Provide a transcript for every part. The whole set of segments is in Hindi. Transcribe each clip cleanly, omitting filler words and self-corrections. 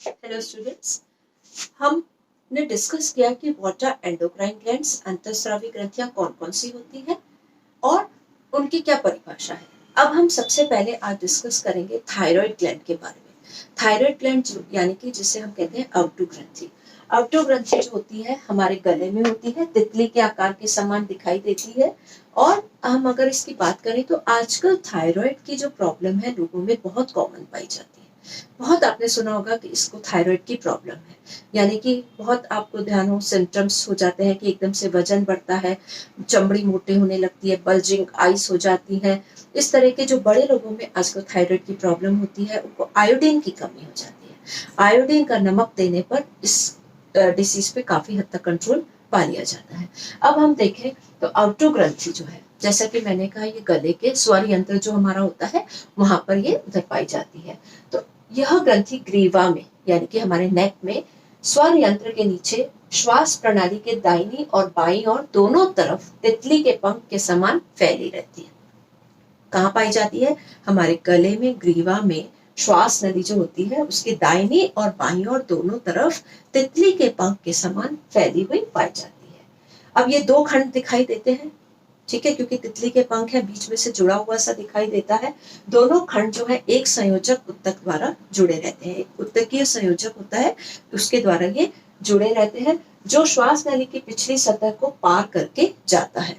हेलो स्टूडेंट्स, हमने डिस्कस किया कि व्हाट आर एंडोक्राइन ग्लैंड्स, अंतःस्रावी ग्रंथियां कौन कौन सी होती है और उनकी क्या परिभाषा है। अब हम सबसे पहले आज डिस्कस करेंगे थायराइड ग्लैंड के बारे में। थायराइड ग्लैंड यानी कि जिसे हम कहते हैं अवटु ग्रंथि। अवटु ग्रंथि जो होती है हमारे गले में होती है, तितली के आकार के समान दिखाई देती है। और हम अगर इसकी बात करें तो आजकल थायराइड की जो प्रॉब्लम है लोगों में बहुत कॉमन पाई जाती है। बहुत आपने सुना होगा कि इसको थायराइड की प्रॉब्लम है, यानी कि बहुत आपको ध्यान हो सिम्टम्स हो जाते हैं कि एकदम से वजन बढ़ता है, चमड़ी मोटे होने लगती है, बल्जिंग आइज हो जाती है। इस तरह के जो बड़े लोगों में आजकल थायराइड की प्रॉब्लम होती है उनको आयोडीन की कमी हो जाती है। आयोडीन का नमक देने पर इस डिसीज पे काफी हद तक कंट्रोल पा लिया जाता है। अब हम देखें तो अवटु ग्रंथि जो है, जैसा कि मैंने कहा, ये गले के स्वर यंत्र जो हमारा होता है वहां पर ये उधर पाई जाती है। तो यह ग्रंथि ग्रीवा में यानी कि हमारे नेक में स्वर यंत्र के नीचे श्वास प्रणाली के दाहिनी और बाईं और दोनों तरफ तितली के पंख के समान फैली रहती है। कहाँ पाई जाती है? हमारे गले में, ग्रीवा में श्वास नली जो होती है उसके दाहिनी और बाईं और दोनों तरफ तितली के पंख के समान फैली हुई पाई जाती है। अब ये दो खंड दिखाई देते हैं, ठीक है, क्योंकि तितली के पंख है, बीच में से जुड़ा हुआ सा दिखाई देता है। दोनों खंड जो है एक संयोजक उत्तक द्वारा जुड़े रहते हैं। एक उत्तकीय संयोजक होता है, उसके द्वारा ये जुड़े रहते हैं, जो श्वास नली की पिछली सतह को पार करके जाता है।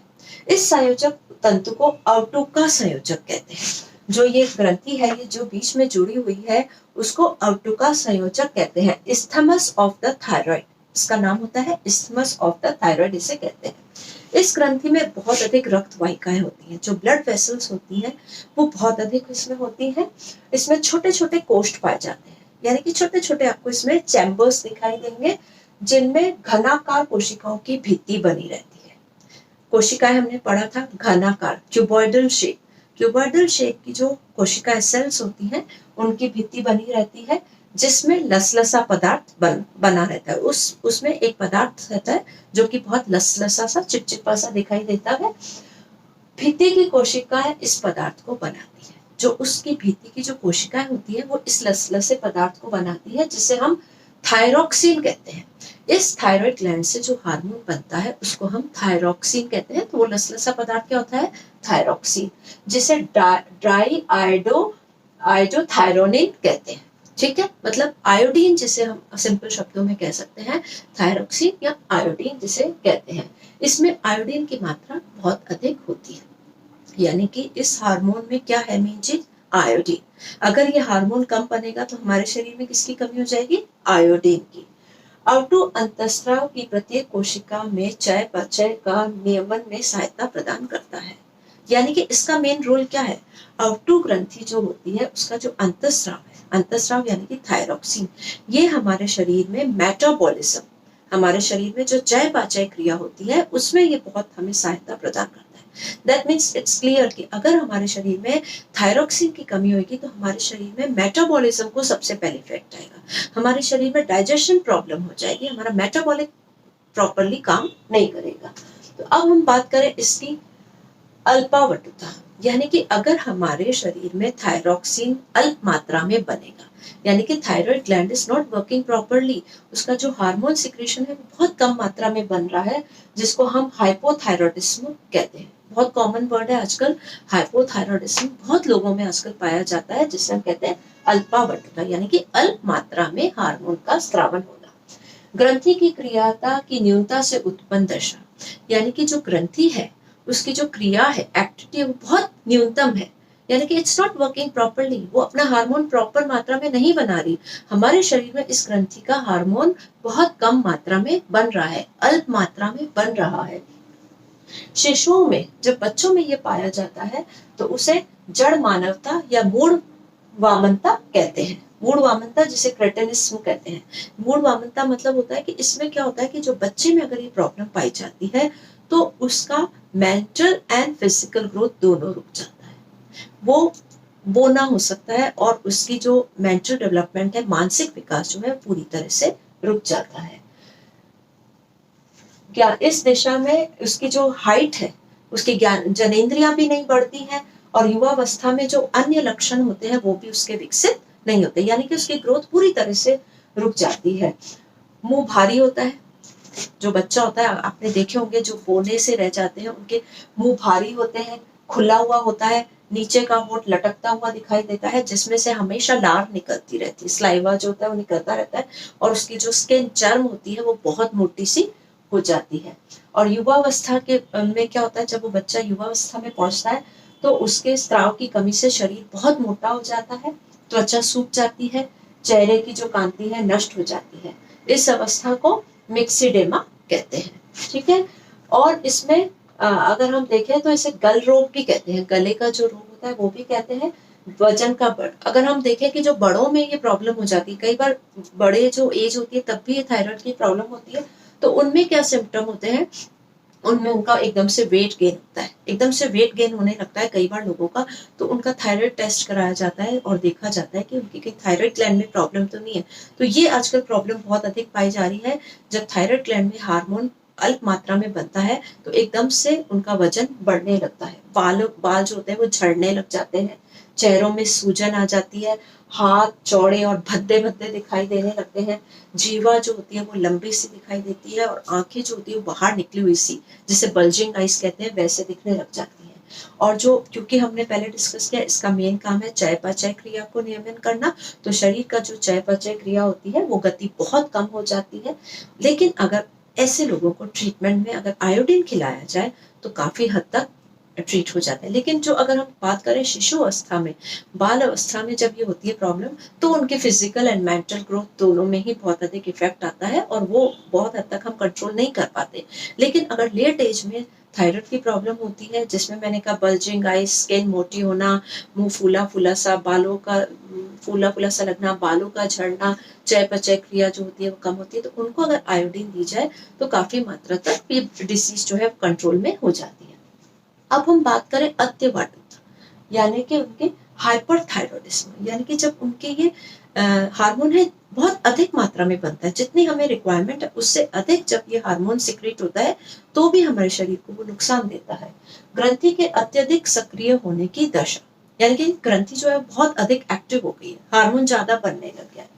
इस संयोजक तंतु को अवटु का संयोजक कहते हैं। जो ये ग्रंथि है, ये जो बीच में जुड़ी हुई है, उसको अवटु का संयोजक कहते हैं। इस्थमस ऑफ द थायराइड, इसका नाम होता है इस्थमस ऑफ द थायराइड, इसे कहते हैं। इस ग्रंथि में बहुत अधिक रक्त वाहिकाएं होती हैं, जो ब्लड वेसल्स होती हैं वो बहुत अधिक इसमें होती हैं। इसमें छोटे छोटे कोष्ठ पाए जाते हैं, यानी कि छोटे छोटे आपको इसमें चैम्बर्स दिखाई देंगे, जिनमें घनाकार कोशिकाओं की भित्ति बनी रहती है। कोशिकाएं हमने पढ़ा था घनाकार, क्यूबॉइडल शेप। क्यूबॉइडल शेप की जो कोशिकाएं, सेल्स होती हैं, उनकी भित्ति बनी रहती है, जिसमें लसलसा पदार्थ बना रहता है। उसमें एक पदार्थ रहता है जो कि बहुत लसलसा सा, चिपचिपा सा दिखाई देता है। भित्ति की कोशिकाएं इस पदार्थ को बनाती है। जो उसकी भित्ति की जो कोशिकाएं होती है वो इस लसलसे पदार्थ को बनाती है, जिसे हम थायरॉक्सिन कहते हैं। इस थायराइड ग्लैंड से जो हार्मोन बनता है उसको हम थायरॉक्सिन कहते हैं। तो वो लसलसा पदार्थ क्या होता है? थायरॉक्सिन, जिसे ड्राई आयोडोथायरोनिन कहते हैं। ठीक है, मतलब आयोडीन, जिसे हम सिंपल शब्दों में कह सकते हैं थायरॉक्सिन या आयोडीन जिसे कहते हैं। इसमें आयोडीन की मात्रा बहुत अधिक होती है, यानी कि इस हार्मोन में क्या है मेन चीज? आयोडीन। अगर ये हार्मोन कम बनेगा तो हमारे शरीर में किसकी कमी हो जाएगी? आयोडीन की। अवटु अंतःस्राव की प्रत्येक कोशिका में चयापचय का नियमन में सहायता प्रदान करता है, यानी कि इसका मेन रोल क्या है? अवटु ग्रंथि जो होती है उसका जो अंतःस्राव है, अंतःस्राव यानी कि थायरॉक्सिन, ये हमारे शरीर में मेटाबॉलिज्म, हमारे शरीर में जो चयापचय क्रिया होती है उसमें ये बहुत हमें सहायता प्रदान करता है। दैट मीन्स इट्स क्लियर कि अगर हमारे शरीर में थायरॉक्सिन की कमी होगी तो हमारे शरीर में मेटाबॉलिज्म को सबसे पहले इफेक्ट आएगा, हमारे शरीर में डाइजेशन प्रॉब्लम हो जाएगी, हमारा मेटाबॉलिक प्रॉपरली काम नहीं करेगा। तो अब हम बात करें इसकी अल्पावटुता, यानी कि अगर हमारे शरीर में थायरॉक्सिन अल्प मात्रा में बनेगा, यानी कि thyroid gland is not working properly, उसका जो हार्मोन सिक्रेशन है वो बहुत कम मात्रा में बन रहा है, जिसको हम हाइपोथायरॉयडिज्म कहते हैं। बहुत कॉमन वर्ड है आजकल, हाइपोथायरॉयडिज्म बहुत लोगों में आजकल पाया जाता है, जिसे हम कहते हैं अल्पावटुता, यानी कि अल्प मात्रा में हार्मोन का स्रावन होना। ग्रंथि की क्रियाता की न्यूनता से उत्पन्न दशा, यानी कि जो ग्रंथि है उसकी जो क्रिया है, एक्टिविटी, वो बहुत न्यूनतम है, यानी कि इट्स नॉट वर्किंग प्रॉपरली, वो अपना हार्मोन प्रॉपर मात्रा में नहीं बना रही। हमारे शरीर में इस ग्रंथि का हार्मोन बहुत कम मात्रा में बन रहा है, अल्प मात्रा में बन रहा है। शिशुओं में, जब बच्चों में ये पाया जाता है तो उसे जड़ मानवता या मूढ़ वामनता कहते हैं। मूढ़ वामनता जिसे क्रेटिनिज्म कहते हैं। मूढ़ वामनता मतलब होता है कि इसमें क्या होता है कि जो बच्चे में अगर ये प्रॉब्लम पाई जाती है तो उसका मेंटल एंड फिजिकल ग्रोथ दोनों रुक जाता है, वो बोना हो सकता है, और उसकी जो मेंटल डेवलपमेंट है, मानसिक विकास जो है पूरी तरह से रुक जाता है। क्या इस दिशा में उसकी जो हाइट है, उसकी ज्ञान जनेंद्रियां भी नहीं बढ़ती हैं, और युवावस्था में जो अन्य लक्षण होते हैं वो भी उसके विकसित नहीं होते, यानी कि उसकी ग्रोथ पूरी तरह से रुक जाती है। मुंह भारी होता है, जो बच्चा होता है आपने देखे होंगे जो फोने से रह जाते हैं उनके मुंह भारी होते हैं, खुला हुआ होता है, नीचे का होंठ लटकता हुआ दिखाई देता है जिसमें से हमेशा लार निकलती रहती है, स्लाइवा जो होता है वो निकलता रहता है, और उसकी जो स्किन चर्म होती है वो बहुत मोटी सी हो जाती है। और युवावस्था के में क्या होता है, जब वो बच्चा युवावस्था में पहुंचता है तो उसके स्राव की कमी से शरीर बहुत मोटा हो जाता है, त्वचा सूख जाती है, चेहरे की जो कांति है नष्ट हो जाती है। इस अवस्था को मिक्सिडेमा कहते हैं, ठीक है। और इसमें अगर हम देखें तो इसे गल रोग भी कहते हैं, गले का जो रोग होता है वो भी कहते हैं। वजन का बढ़, अगर हम देखें कि जो बड़ों में ये प्रॉब्लम हो जाती है, कई बार बड़े जो एज होती है तब भी ये थायराइड की प्रॉब्लम होती है, तो उनमें क्या सिम्टम होते हैं, उनमें उनका एकदम से वेट गेन होता है, एकदम से वेट गेन होने लगता है कई बार लोगों का, तो उनका थायराइड टेस्ट कराया जाता है और देखा जाता है कि उनकी कहीं थायराइड ग्लैंड में प्रॉब्लम तो नहीं है। तो ये आजकल प्रॉब्लम बहुत अधिक पाई जा रही है, जब थायराइड ग्लैंड में हार्मोन अल्प मात्रा में बनता है तो एकदम से उनका वजन बढ़ने लगता है, बाल जो होते हैं वो झड़ने लग जाते हैं, चेहरों में सूजन आ जाती है, हाथ चौड़े और भद्दे भद्दे दिखाई देने लगते हैं, जीवा जो होती है वो लंबी सी दिखाई देती है, और आंखें जो होती है वो बाहर निकली हुई सी, जिसे बल्जिंग आइज कहते हैं, वैसे दिखने लग जाती है। और जो, क्योंकि हमने पहले डिस्कस किया इसका मेन काम है चयापचय क्रिया को नियमन करना, तो शरीर का जो चयापचय क्रिया होती है वो गति बहुत कम हो जाती है। लेकिन अगर ऐसे लोगों को ट्रीटमेंट में अगर आयोडीन खिलाया जाए तो काफी हद तक ट्रीट हो जाता है। लेकिन जो अगर हम बात करें शिशु अवस्था में, बाल अवस्था में जब ये होती है प्रॉब्लम, तो उनके फिजिकल एंड मेंटल ग्रोथ दोनों में ही बहुत अधिक इफेक्ट आता है और वो बहुत हद तक हम कंट्रोल नहीं कर पाते। लेकिन अगर लेट एज में थायराइड की प्रॉब्लम होती है, जिसमें मैंने कहा बल्जिंग आईज, स्किन मोटी होना, मुंह फूला फूला सा, बालों का फूला फूला सा लगना, बालों का झड़ना, चयापचय क्रिया जो होती है वो कम होती है, तो उनको अगर आयोडीन दी जाए तो काफी मात्रा तक ये डिसीज जो है कंट्रोल में हो जाती है। अब हम बात करें अत्यवाटुत, यानी कि उनके हाइपरथायरॉयडिज्म, यानी कि जब उनके ये हार्मोन है बहुत अधिक मात्रा में बनता है, जितनी हमें रिक्वायरमेंट है उससे अधिक जब ये हार्मोन सिक्रेट होता है तो भी हमारे शरीर को वो नुकसान देता है। ग्रंथि के अत्यधिक सक्रिय होने की दशा, यानी कि ग्रंथि जो है बहुत अधिक एक्टिव हो गई है, हार्मोन ज्यादा बनने लग गया है।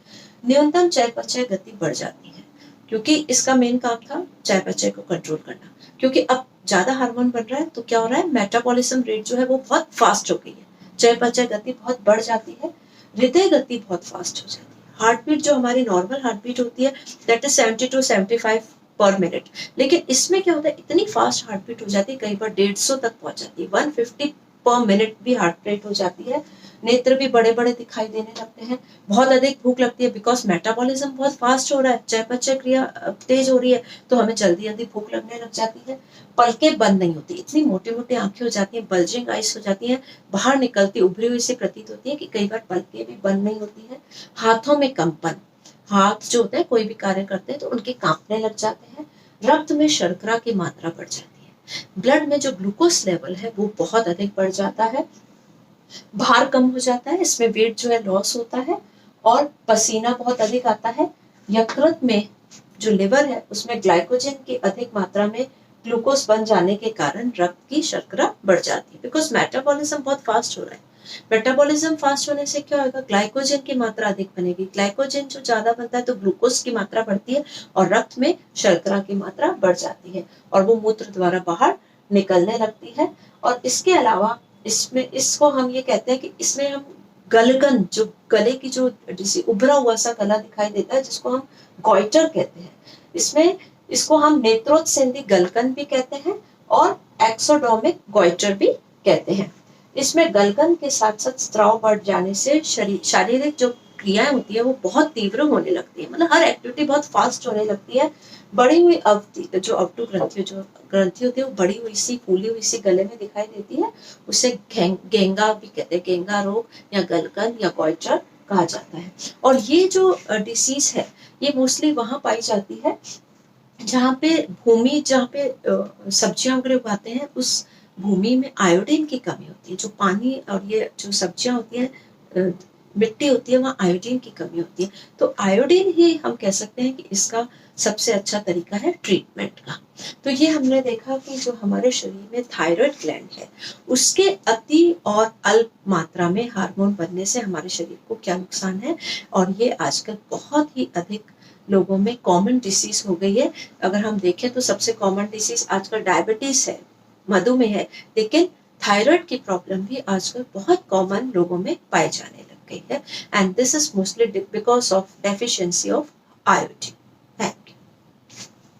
न्यूनतम चयापचय गति बढ़ जाती है, क्योंकि इसका मेन काम था चयापचय को कंट्रोल करना, क्योंकि अब ज्यादा हार्मोन बन रहा है तो क्या हो रहा है, मेटाबॉलिज्म रेट जो है वो बहुत फास्ट हो गई है, चयापचय गति बहुत बढ़ जाती है, हृदय गति बहुत फास्ट हो जाती है। हार्ट बीट जो हमारी नॉर्मल हार्ट बीट होती है दैट इज 70 to 75 पर मिनट, लेकिन इसमें क्या होता है, इतनी फास्ट हार्ट बीट हो जाती है, कई बार 150 तक पहुंच जाती है, 150 पर मिनट भी हार्ट रेट हो जाती है। नेत्र भी बड़े बड़े दिखाई देने लगते हैं, बहुत अधिक भूख लगती है, बिकॉज मेटाबॉलिज्म बहुत फास्ट हो रहा है, चयापचय क्रिया तेज हो रही है, तो हमें जल्दी जल्दी भूख लगने लग जाती है। पलकें बंद नहीं होती, इतनी मोटी मोटी आंखें हो जाती हैं, बल्जिंग आइज हो जाती हैं, बाहर निकलती उभरी हुई से प्रतीत होती है कि कई बार पलकें भी बंद नहीं होती है। हाथों में कंपन, हाथ जो होते हैं कोई भी कार्य करते हैं तो उनके कांपने लग जाते हैं। रक्त में शर्करा की मात्रा बढ़ जाती है, ब्लड में जो ग्लूकोज लेवल है वो बहुत अधिक बढ़ जाता है, भार कम हो जाता है, इसमें वेट जो है लॉस होता है, और पसीना बहुत अधिक आता है। यकृत में जो लिवर है उसमें ग्लाइकोजन की अधिक मात्रा में ग्लूकोज बन जाने के कारण रक्त की शर्करा बढ़ जाती है, बिकॉज मेटाबॉलिज्म बहुत फास्ट हो रहा है। मेटाबॉलिज्म फास्ट होने से क्या होगा, ग्लाइकोजन की मात्रा अधिक बनेगी, ग्लाइकोजन जो ज्यादा बनता है तो ग्लूकोज की मात्रा बढ़ती है और रक्त में शर्करा की मात्रा बढ़ जाती है और वो मूत्र द्वारा बाहर निकलने लगती है। और इसके अलावा इसमें, इसको हम ये कहते हैं कि इसमें हम गलगन, जो गले की जो उभरा हुआ सा गला दिखाई देता है जिसको हम गॉइटर कहते हैं, इसमें इसको हम नेत्रोत्सेंदी गलगन भी कहते हैं और एक्सोडोमिक गॉइटर भी कहते हैं। इसमें गलगन के साथ साथ स्त्राव बढ़ जाने से शारीरिक जो क्रियाएं होती है वो बहुत तीव्र होने लगती है, मतलब हर एक्टिविटी बहुत फास्ट होने लगती है। बढ़ी हुई अवधि जो अवटु ग्रंथि होती है वो बड़ी हुई सी, फूली हुई सी गले में दिखाई देती है, उसे गेंगा भी कहते हैं, गेंगा रोग या गलगन या गॉइटर कहा जाता है। और ये जो डिसीज है ये मोस्टली वहां पाई जाती है जहाँ पे भूमि, जहाँ पे सब्जियां वगैरह उगाते हैं उस भूमि में आयोडीन की कमी होती है। जो पानी और ये जो सब्जियां होती हैं मिट्टी होती है वहाँ आयोडीन की कमी होती है। तो आयोडीन ही हम कह सकते हैं कि इसका सबसे अच्छा तरीका है ट्रीटमेंट का। तो ये हमने देखा कि जो हमारे शरीर में थायराइड ग्लैंड है उसके अति और अल्प मात्रा में हार्मोन बनने से हमारे शरीर को क्या नुकसान है, और ये आजकल बहुत ही अधिक लोगों में कॉमन डिसीज हो गई है। अगर हम देखें तो सबसे कॉमन डिसीज आजकल डायबिटीज है, मधुमेह है, लेकिन थायराइड की प्रॉब्लम भी आजकल बहुत कॉमन लोगों में पाई जाने लग गई है, and this is mostly because of deficiency of iodine.